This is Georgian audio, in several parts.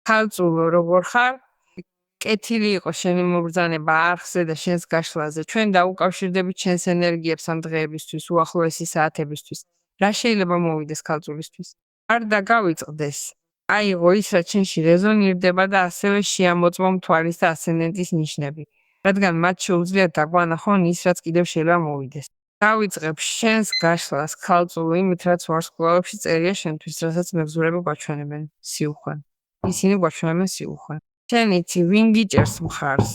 ქალწულო როგორ ხარ? კეთილი იყო შენი მობრძანება არხზე და შენს გაშლაზე. ჩვენ დაუკავშირდებით ჩვენს ენერგიებს ამ დღეებისთვის, უახლოესი საათებისთვის. რა შეიძლება მოვიდეს ქალწულისთვის? არ დაგავიწყდეს. აიღო ის, რაც შენში რეზონირდება და ასევე შეამოწმო მთვარის და ასცენდენტის ნიშნები, რადგან მათ შეუძლიათ დაგვანახონ ის, რაც კიდევ შეიძლება მოვიდეს. დავიწყებ შენს გაშლას ქალწულო იმით, რაც ვარსკვლავებში წერია შენთვის, რასაც მეგზურები გვაჩვენებენ სიუხვე. ისინი გვაჩვენებენ სიუხვე. შენ იცი, ვინ გიჭერს მხარს?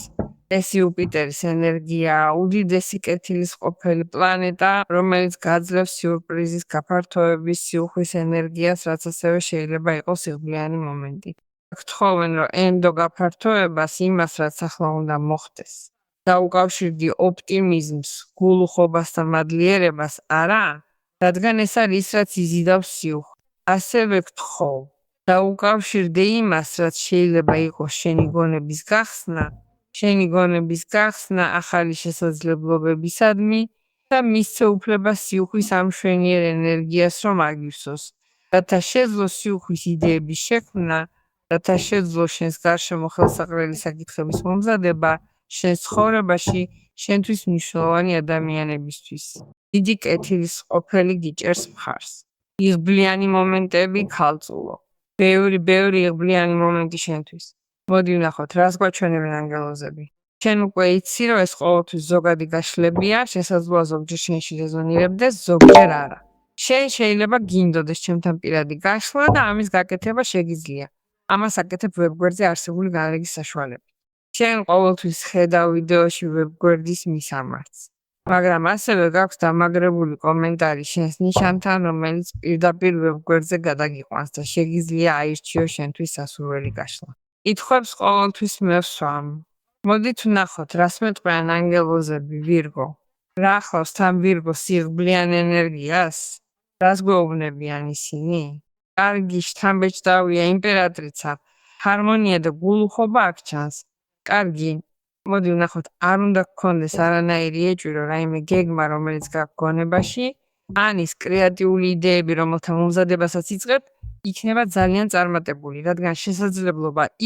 ეს იუპიტერის ენერგიაა, უდიდესი კეთილის ყოფილი პლანეტა, რომელიც გაძლევს სიურპრიზის გაფართოების სიუხვის ენერგიას, რაც ასევე შეიძლება იყოს სიღრმიანი მომენტი. გთხოვენ, რომ ენდო გაფართოებას იმას, რაც ახლა უნდა მოხდეს. დაუკავშირდი ოპტიმიზმს, გულუხობას და მადლიერებას, არა? რადგან ეს არის ის, რაც იზიდავს სიუხვს. ასევე გთხოვ, დაუკავშირდი იმას, რაც შეიძლება იყოს შენი გონების გახსნა ახალი შესაძლებლობებისადმი და მისცე უფლებას სიუხვის ამ მშვენიერ ენერგიას, რომ აგივსოს, რათა შეძლო სიუხვის იდეების შექმნა, რათა შეძლო შენს გარშემო ხელსაყრელი საკითხების მომზადება, შენს ცხოვრებაში, შენთვის მნიშვნელოვანი ადამიანებისთვის. დიდი კეთილის ყოფილი გიჭერს მხარს. იღბლიანი მომენტები ქალწულო. ბევრი იღბლიანი მომენტი შენთვის. მოდი ვნახოთ, რას გვაჩვენებენ ანგელოზები. შენ უკვე იცი, რომ ეს ყოველთვის ზოგადი გაშლებია, შესაძლოა ზოგჯერ შენში რეზონირებდეს, ზოგჯერ არა. შენ შეიძლება გინდოდეს ჩემთან პირადი გაშლა და ამის გაკეთება შეგიძლია. ამას აკეთებ ვებგვერდზე არსებული განრიგის საშუალებით. შენ ყოველთვის ხედავ ვიდეოში ვებგვერდის მისამართს. მაგრამ ასევე გაქვს დამაგრებული კომენტარი შენს ნიშანთან, რომელიც პირდაპირ ვებგვერდზე გადაგიყვანს და შეგიძლია აირჩიო შენთვის სასურველი გაშლა. კითხვებს ყოველთვის მე ვსვამ. მოდით ვნახოთ, რას მეტყვიან ანგელოზები ვირგო. რა ახლავს თან ვირგოს სიღბლიან ენერგიას? რას გვეუბნებიან ისინი? კარგი, შთამბეჭდავია იმპერატრიცა, ჰარმონია და გულუხობა აქ ჩანს. კარგი, მოდი ვნახოთ, არ უნდა გქონდეს არანაირი ეჭვირო, რაიმე გეგმა, რომელიც გაქვს გონებაში, ან ის კრეატიული იდეები, რომელთა მომზადებასაც იწყებ, იქნება ძალიან წარმატებული, რადგან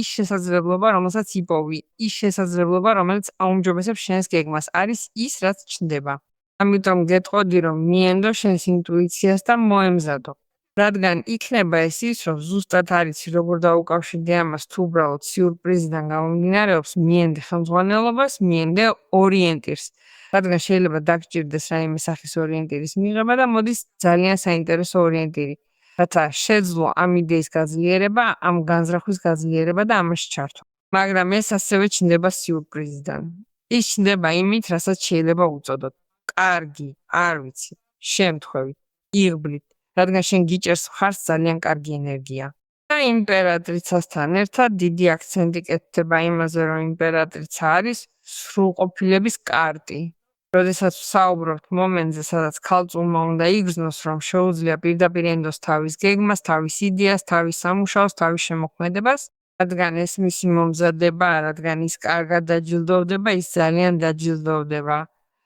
ის შესაძლებლობა, რომელსაც იპოვი, ის შესაძლებლობა, რომელიც აუმჯობესებს შენს გეგმას, არის ის, რაც ჩნდება. ამიტომ გეტყოდი, რომ მიენდო შენს ინტუიციას და მოემზადო. რადგან იქნება ეს ის, რომ ზუსტად არიცი, როგორ დაუკავშირდი ამას, თუ უბრალოდ სიურპრიზიდან გამომდინარეობს, მიენდე ხელმძღვანელობას, მიენდე ორიენტირს. რადგან შეიძლება დაგჭირდეს რაიმე სახის ორიენტირის მიღება და მოდის ძალიან საინტერესო ორიენტირი, რათა შეძლო ამ იდეის გაძლიერება, ამ განზრახვის გაძლიერება და ამაში ჩართვა. მაგრამ ეს ასევე ჩნდება სიურპრიზიდან. ის ჩნდება იმით, რასაც შეიძლება უწოდოთ. კარგი, არ ვიცი, შემთხვევით, იღბლით, რადგან შენ გიჭერს მხარს ძალიან კარგი ენერგია. და იმპერატრიცასთან ერთად დიდი აქცენტი კეთდება იმაზე, რომ იმპერატრიცა არის სრულყოფილების კარტი. როდესაც ვსაუბრობთ მომენტზე, სადაც ქალწულმა უნდა იგრძნოს, რომ შეუძლია პირდაპირ ენდოს თავის გეგმას, თავის იდეას, თავის სამუშაოს, თავის შემოქმედებას, რადგან ეს მისი მომზადება, რადგან ის კარგად დაჯილდოვდება, ის ძალიან დაჯილდოვდება.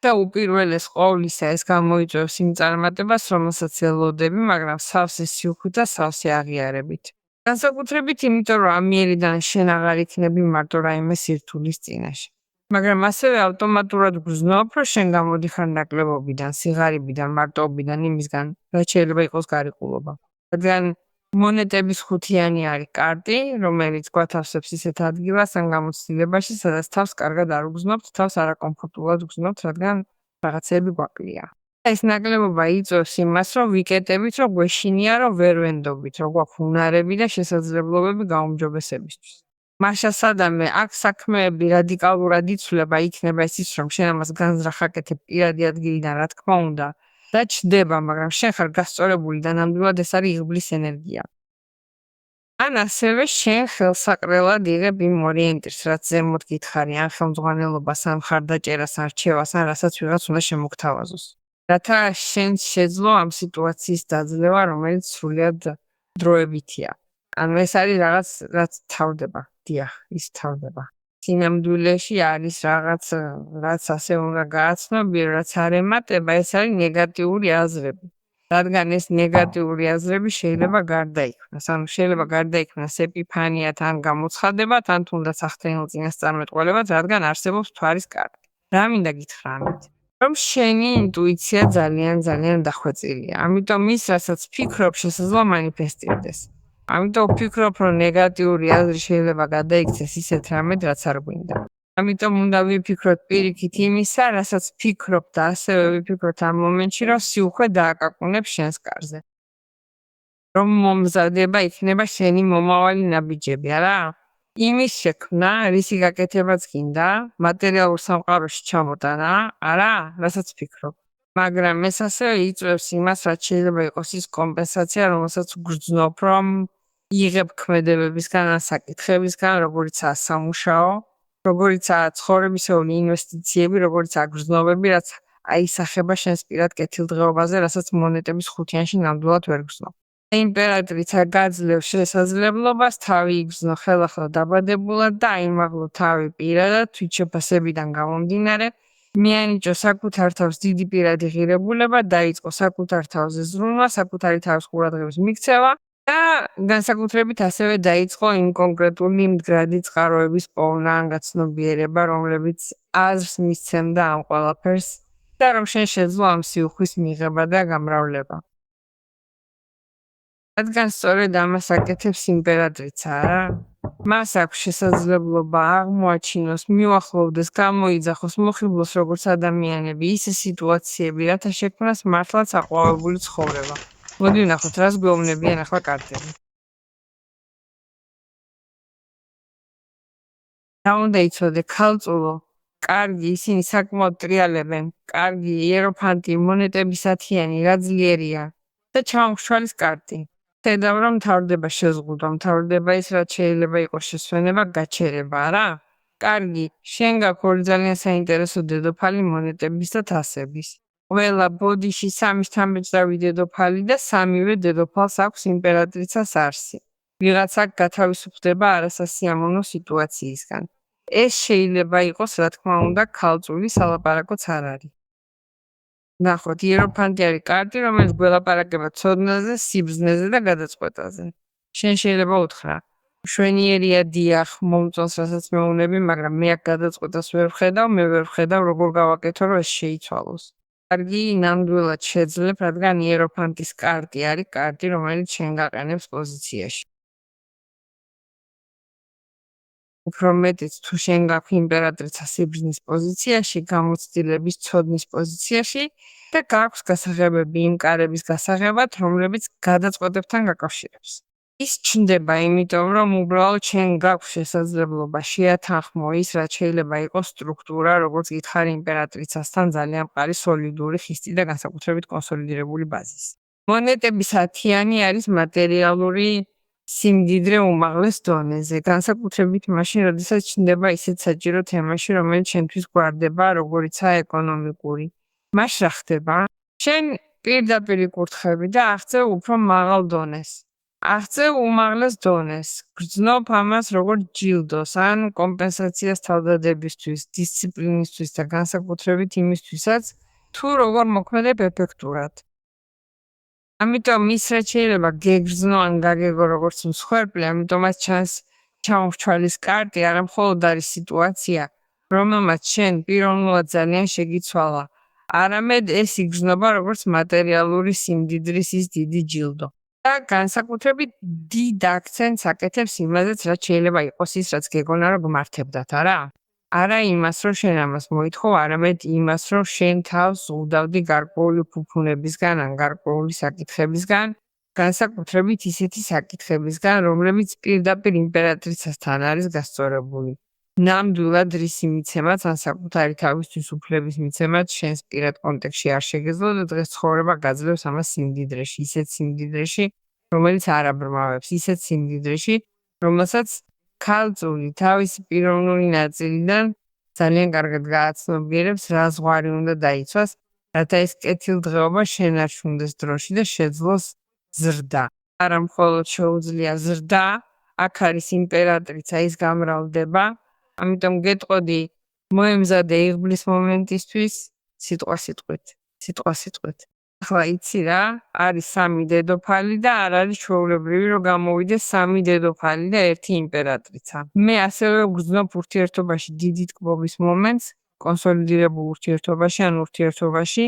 და უპირველეს ყოვლისა ეს გამოიწვევს იმ წარმატებას, რომელსაც ელოდები, მაგრამ სავსე სიუხვით და სავსე აღიარებით. განსაკუთრებით იმიტომ, რომ ამ მიერიდან შენ აღარ იქნები მარტო რაიმე სირთულის წინაშე. მაგრამ ასევე ავტომატურად გრძნობ, რომ შენ გამოდიხარ ნაკლებობიდან, სიღარიბიდან, მარტოობიდან, იმისგან, რაც შეიძლება იყოს გარიყულობა. რადგან მონეტების ხუთიანი არის კარტი, რომელიც გვათავსებს ისეთ ადგილას ან გამოცდილებაში, სადაც თავს კარგად არ უგრძნობთ, თავს არაკომფორტულად უგრძნობთ, რადგან რაღაცები გვაკლია. ეს ნაკლებობა იწვევს იმას, რომ ვიკეტებით, რომ გვეშინია, რომ ვერ ვენდობით, რომ გვაქვს უნარები და შესაძლებლობები გაუმჯობესებისთვის. მაშა სადამე, აქ საქმეები რადიკალურად იცვლება, იქნება ეს ის, რომ შენ ამას განზრახ აკეთებ პირადი ადგილიდან, რა თქმა უნდა, და ჩდება, მაგრამ შენ ხარ გასწორებული და ნამდვილად ეს არის იღბლის ენერგია. ან ასევე შენ ხელსაყრელად იღებ იმ ორიენტირს, რაც ზემოთ გითხარი, ან ხელმძღვანელობას, ან მხარდაჭერას, ან რჩევას, ან რასაც ვიღაც უნდა შემოგთავაზოს. რათა შენ შეძლო ამ სიტუაციის დაძლევა, რომელიც სრულიად დროებითია. ანუ ეს არის რაღაც, რაც თავდება. დიახ, ის თავდება. სინამდვილეში არის რაღაც, რაც ასე უნდა გააცნობირო, რაც არ ემატება, ეს არის ნეგატიური აზრები. რადგან ეს ნეგატიური აზრები შეიძლება გარდაიქმნას. ანუ შეიძლება გარდაიქმნას ეპიფანიათ ან გამოცხადებათ, ან თუნდაც ახდენილ წინასწარმეტყველებად, რადგან არსებობს მთვარის კარტი. რა მინდა გითხრა ამით? რომ შენი ინტუიცია ძალიან დახვეწილია. ამიტომ ის, რასაც ფიქრობ, შესაძლოა მანიფესტირდეს. ამიტომ ვფიქრობ, რომ ნეგატიური აზრი შეიძლება გადაიქცეს ისეთ რამედ, რაც არ გვინდა. ამიტომ უნდა ვიფიქროთ პირიქით იმისა, რასაც ფიქრობ და ასევე ვიფიქროთ ამ მომენტში, რომ სიუხვე დააკაკუნებს შენს კარზე. რომ მომზადება იქნება შენი მომავალი ნაბიჯები, არა? იმის შექმნა, რისი გაკეთებაც გინდა, მატერიალურ სამყაროში ჩამოტანა, არა? რასაც ფიქრობ. მაგრამ ეს ასევე იწვევს იმას, რაც შეიძლება იყოს ის კომპენსაცია, რომელსაც ვგრძნობ, რომ იღებ ქმედებებისგან ან საკითხებისგან, როგორიცაა სამუშაო, როგორიცაა ცხოვრებისეული ინვესტიციები, როგორიცაა გრძნობები, რაც აისახება შენს პირად კეთილდღეობაზე, რასაც მონეტების ხუთიანში ნამდვილად ვერ გრძნობ. იმპერატრიცა გაძლევს შესაძლებლობას თავი იგრძნო ხელახლა დაბადებულად და აიმაღლო თავი პირადად თვითშეფასებიდან გამომდინარე, მიანიჭო საკუთარ თავს დიდი პირადი ღირებულება, დაიწყო საკუთარ თავზე ზრუნვა, საკუთარი თავის ყურადღების მიქცევა და განსაკუთრებით ასევე დაიწყო იმ კონკრეტული მდგრადი წყაროების პოვნა ან გაცნობიერება, რომლებიც აზრს მისცემდა ამ ყველაფერს და რომ შენ შეძლო ამ სიუხვის მიღება და გამრავლება. რადგან სწორედ ამას აკეთებს იმპერატრიცა, არა? მას აქვს შესაძლებლობა აღმოაჩინოს, მიუახლოვდეს, გამოიძახოს, მოხიბლოს როგორც ადამიანები, ისე სიტუაციები, რათა შექმნას მართლაც აყვავებული ცხოვრება. მოდი ვნახოთ, რას გვეუბნებიან ახლა კარტები. რა უნდა იცოდე, ქალწულო, კარგი, ისინი საკმაოდ ტრიალებენ, კარგი, იეროფანტი, მონეტების ათიანი, რა ძლიერია და ჩამოხშვალის კარტი. ხედავ, რომ მთავრდება შეზღუდვა, მთავრდება ის, რაც შეიძლება იყოს შესვენება, გაჩერება, არა? კარგი, შენ გაქვს ორი ძალიან საინტერესო დედოფალი მონეტების და თასების. ყველა ბოდიში სამი შთამბეჭდავი დედოფალი და სამივე დედოფალს აქვს იმპერატრიცას არსი. ვიღაცა გათავისუფლდება არასასიამოვნო სიტუაციისგან. ეს შეიძლება იყოს, რა თქმა უნდა, ქალწული სალაპარაკოც არ არის. ნახოთ, იეროფანტი არის კარტი, რომელიც გველაპარაკება ცოდნაზე, სიბრძნეზე და გადაწყვეტაზე. შენ შეიძლება უთხრა, მშვენიერია დიახ, მომწონს რასაც მეუბნები, მაგრამ მე აქ გადაწყვეტას ვერ ვხედავ, მე ვერ ვხედავ, როგორ გავაკეთო, რომ ეს შეიცვალოს. კარგი, ნამდვილად შეძლებ, რადგან იეროფანტის კარტი არის კარტი, რომელიც შენ გაყენებს პოზიციაში. უფრო მეტიც, თუ შენ გაქვს იმპერატრიცა სიბრძნის პოზიციაში, გამოცდილების ცოდნის პოზიციაში და გაქვს გასაღებები იმ კარების გასაღებად, რომლებიც გადაწყვეტებთან გაკავშირებს. ის ჩნდება, იმიტომ რომ უბრალოდ შენ გაქვს შესაძლებლობა შეათანხმო ის, რაც შეიძლება იყოს სტრუქტურა, როგორც გითხარი იმპერატრიცასთან ძალიან მყარი სოლიდური ხისტი და განსაკუთრებით კონსოლიდირებული ბაზისი. მონეტების ათიანი არის მატერიალური სიმდიდრე უმაღლეს დონეზე, განსაკუთრებით მაშინ, როდესაც ჩნდება ისეთ საჭირო თემაში, რომელიც შენთვის გვარდება, როგორიცაა ეკონომიკური. მას რა ხდება? შენ პირდაპირ იკურთხები და აღწევ უფრო მაღალ დონეს. აღწევ უმაღლეს დონეს. გრძნობ ამას როგორც ჯილდოს, ან კომპენსაციას თავდადებისთვის, დისციპლინისთვის და განსაკუთრებით იმისთვისაც, თუ როგორ მოქმედებ ეფექტურად. ამიტომ ის რაც შეიძლება გეგრძნო ან გაგეგო როგორც მსხვერპლი, ამიტომაც ჩანს ჩამოხშვალის კარტი არა მხოლოდ არის სიტუაცია, რომელმაც შენ პიროვნულად ძალიან შეგიცვალა, არამედ ეს იგრძნობა როგორც მატერიალური სიმდიდრის ის დიდი ჯილდო. და განსაკუთრებით დიდ აქცენტს აკეთებს იმაზეც, რაც შეიძლება იყოს ის, რაც გეგონა რომ გმართებდათ, არა? არა იმას, რომ შენ ამას მოითხოვ, არამედ იმას, რომ შენ თავს უდავდი გარკვეული ფუფუნებისგან ან გარკვეული საკითხებისგან, განსაკუთრებით ისეთი საკითხებისგან, რომლებიც პირდაპირ იმპერატრიცასთან არის გასწორებული. ნამდვილად რისი მიცემაც ან საკუთარი თავისთვის უფლების მიცემაც შენს პირად კონტექსტში არ შეგეძლო და დღეს ცხოვრება გაძლევს ამას სიმდიდრეში, ისეთ სიმდიდრეში, რომელიც არ აბრმავებს, ისეთ სიმდიდრეში, რომელსაც ქალწული თავისი პიროვნული ნაწილიდან ძალიან კარგად გააცნობიერებს, რა ზღვარი უნდა დაიცვას, რათა ეს კეთილდღეობა შენ არ შუნდეს დროში და შეძლოს ზრდა. არა მხოლოდ შეუძლია ზრდა, აქ არის იმპერატრიცა, ის გამრავლდება, ამიტომ გეტყოდი, მოემზადე იღბლის მომენტისთვის, სიტყვა სიტყვით. ახლა იცი რა, არის 3 დედოფალი და არ არის ჩვეულებრივი, რომ გამოვიდეს 3 დედოფალი და 1 იმპერატრიცა. მე ასევე ვგრძნობ ურთიერთობაში დიდი ტკბობის მომენტს, კონსოლიდირებულ ურთიერთობაში ან ურთიერთობაში,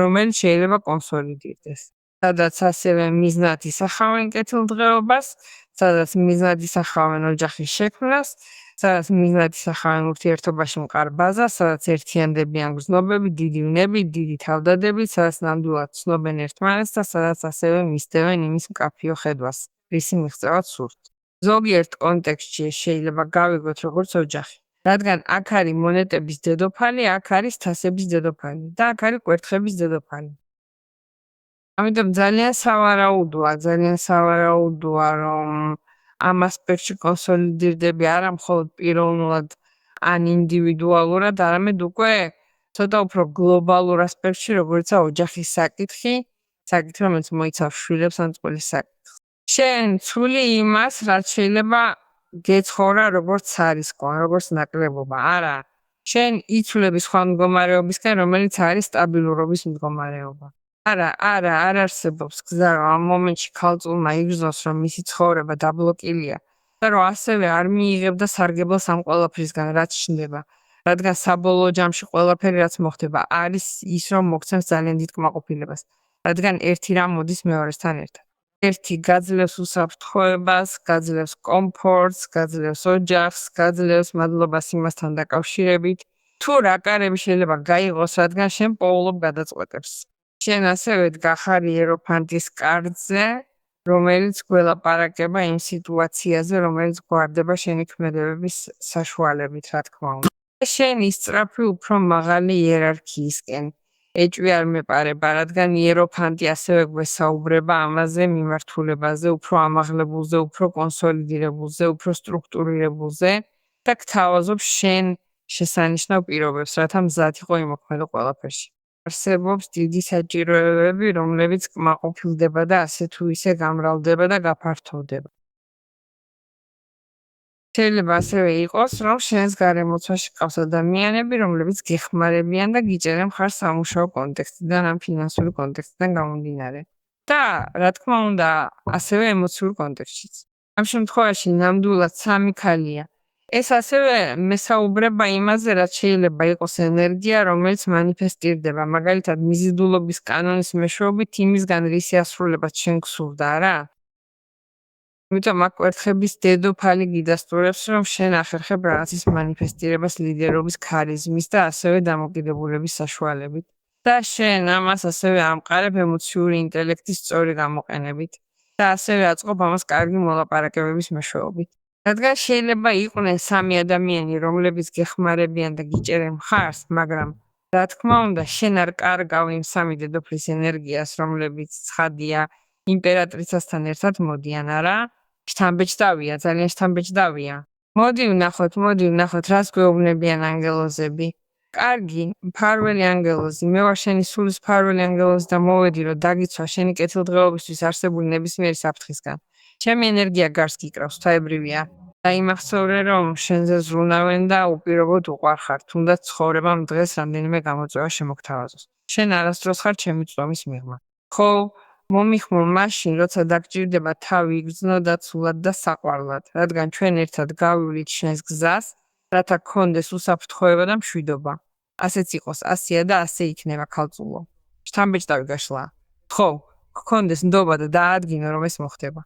რომელიც შეიძლება კონსოლიდირდეს. სადაც ასევე მიზნად ისახავენ კეთილდღეობას, სადაც მიზნად ისახავენ ოჯახის შექმნას, სადაც მიზნად ისახავენ ურთიერთობაში მყარ ბაზას, სადაც ერთიანდებიან გრძნობები, დიდი ვნები, დიდი თავდადები, სადაც ნამდვილად ცნობენ ერთმანეთს და სადაც ასევე მისდევენ იმის მკაფიო ხედვას, რისი მიღწევაც სურთ. ზოგიერთ კონტექსტში შეიძლება გავიგოთ როგორც ოჯახი, რადგან აქ არის მონეტების დედოფალი, აქ არის თასების დედოფალი და აქ არის კვერთხების დედოფალი. ამიტომ ძალიან სავარაუდოა, რომ ამ ასპექტში კონსოლიდირდები არა მხოლოდ პიროვნულად ან ინდივიდუალურად, არამედ უკვე ცოტა უფრო გლობალურ ასპექტში, როგორიცაა ოჯახის საკითხი, რომელიც მოიცავს შვილებს ან წყვილის საკითხს. შენ ცვლი იმას, რაც შეიძლება გეცხოვრა როგორც ხარისხი, როგორც ნაკლებობა. არა, შენ იცვლები სხვა მდგომარეობისგან, რომელიც არის სტაბილურობის მდგომარეობა. არ არსებობს გზა, რომ ამ მომენტში ქალწულმა იგრძნოს, რომ მისი ცხოვრება დაბლოკილია და რომ ასევე არ მიიღებდა სარგებლოს ამ ყველაფრისგან, რაც ჩნდება. რადგან საბოლოო ჯამში ყველაფერი, რაც მოხდება, არის ის, რომ მოგცემს ძალიან დიდ კმაყოფილებას. რადგან ერთი რამ მოდის მეორესთან ერთად. ერთი გაძლევს უსაფრთხოებას, გაძლევს კომფორტს, გაძლევს ოჯახს, გაძლევს მადლობას იმასთან დაკავშირებით. თუ რა კარები შეიძლება გაიღოს, რადგან შენ პოულობ გადაწყვეტებს. შენ ასევე დგახარ იეროფანტის კარდზე, რომელიც გველაპარაკება იმ სიტუაციაზე, რომელიც გვარდება შენი ქმედებების საშუალებით, რა თქმა უნდა. შენი სწრაფი უფრო მაღალი იერარქიისკენ ეჭვი არ მეპარება, რადგან იეროფანტი ასევე გვესაუბრება ამაზე, მიმართულებაზე, უფრო ამაღლებულზე, უფრო კონსოლიდირებულზე, უფრო სტრუქტურირებულზე და გთავაზობს შენ შესანიშნავ პირობებს, რათა მზად იყო იმოქმედო ყველაფერში. არსებობს დიდი საჭიროებები, რომლებიც კმაყოფილდება და ასე თუ ისე გამრავლდება და გაფართოვდება. შეიძლება ასევე იყოს, რომ შენს გარემოცვაში ყავს ადამიანები, რომლებიც გეხმარებიან და გიჭერენ მხარს სამუშაო კონტექსტიდან ან ფინანსური კონტექსტიდან გამომდინარე. და რა თქმა უნდა, ასევე ემოციურ კონტექსტშიც. ამ შემთხვევაში ნამდვილად 3 ქალია. ეს ასევე მესაუბრება იმაზე, რაც შეიძლება იყოს ენერგია, რომელიც მანიფესტირდება, მაგალითად მიზიდულობის კანონის მეშვეობით იმისგან, რისი ასრულებაც შენ გსურდა, რა? იმიტომ აქ კვერთხების დედოფალი გიდასტურებს, რომ შენ ახერხებ რაღაცის მანიფესტირებას ლიდერობის ქარიზმის და ასევე დამოკიდებულების საშუალებით. და შენ ამას ასევე ამყარებ ემოციური ინტელექტის სწორი გამოყენებით და ასევე აწყობ ამას კარგი მოლაპარაკებების მეშვეობით. რადგან შეიძლება იყვნენ 3 ადამიანი, რომლებიც გეხმარებიან და გიჭერენ მხარს, მაგრამ რა თქმა უნდა, შენ არ კარგავ იმ 3 დედოფლის ენერგიას, რომლებიც ცხადია იმპერატრიცასთან ერთად მოდიან, არა? შთამბეჭდავია, ძალიან შთამბეჭდავია. მოდი ვნახოთ, რას გვეუბნებიან ანგელოზები. კარგი, მფარველი ანგელოზი, მე ვარ შენი სულის მფარველი ანგელოზი და მოვედი, რომ დაგიცვა შენი კეთილდღეობისთვის არსებული ნებისმიერი საფრთხისგან. ჩემი ენერგია გარს გიკრავს, ღვთაებრივია. დაიმახსოვრე, რომ შენზე ზრუნავენ და უპირობოდ უყვარხარ, თუნდაც ცხოვრებამ დღეს რამდენიმე გამოწვევა შემოგთავაზოს. შენ არასდროს ხარ ჩემი წვდომის მიღმა. ხო, მომიხმო მაშინ, როცა დაგჭირდება თავი იგრძნო და ცულად და საყვარლად, რადგან ჩვენ ერთად გავივლით შენს გზას, რათა გქონდეს უსაფრთხოება და მშვიდობა. ასეც იყოს, ასეა და ასე იქნება ქალწულო. შთამბეჭდავი გაშლა. ხო, გქონდეს ნდობა და დაადგინო, რომ ეს მოხდება.